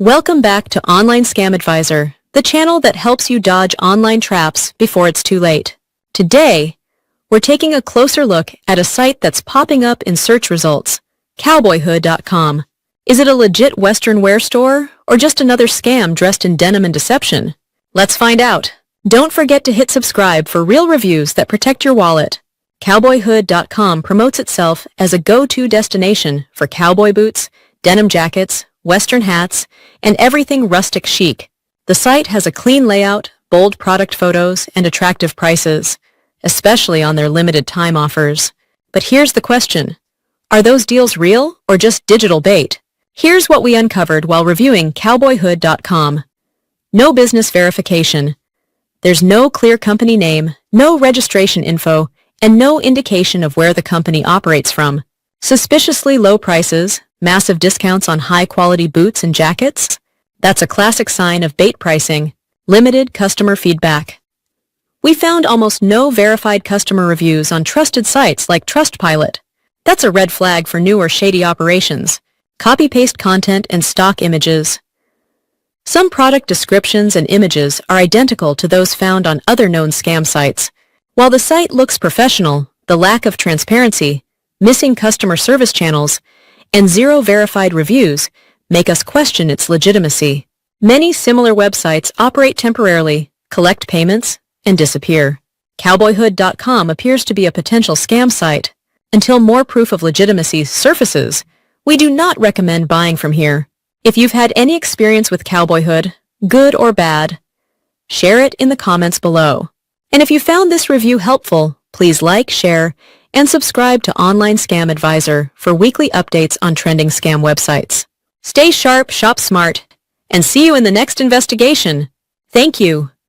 Welcome back to Online Scam Advisor, the channel that helps you dodge online traps before it's too late. Today, we're taking a closer look at a site that's popping up in search results, cowboyhood.com. Is it a legit Western wear store or just another scam dressed in denim and deception? Let's find out. Don't forget to hit subscribe for real reviews that protect your wallet. Cowboyhood.com promotes itself as a go-to destination for cowboy boots, denim jackets, Western hats, and everything rustic chic. The site has a clean layout, bold product photos, and attractive prices, especially on their limited time offers. But here's the question. Are those deals real or just digital bait? Here's what we uncovered while reviewing cowboyhood.com. No business verification. There's no clear company name, no registration info, and no indication of where the company operates from. Suspiciously low prices, massive discounts on high-quality boots and jackets? That's a classic sign of bait pricing. Limited customer feedback. We found almost no verified customer reviews on trusted sites like Trustpilot. That's a red flag for new or shady operations. Copy-paste content and stock images. Some product descriptions and images are identical to those found on other known scam sites. While the site looks professional, the lack of transparency, missing customer service channels, and zero verified reviews make us question its legitimacy. Many similar websites operate temporarily, collect payments, and disappear. Cowboyhood.com appears to be a potential scam site. Until more proof of legitimacy surfaces, we do not recommend buying from here. If you've had any experience with Cowboyhood, good or bad, share it in the comments below. And if you found this review helpful, please like, share, and subscribe to Online Scam Advisor for weekly updates on trending scam websites. Stay sharp, shop smart, and see you in the next investigation. Thank you.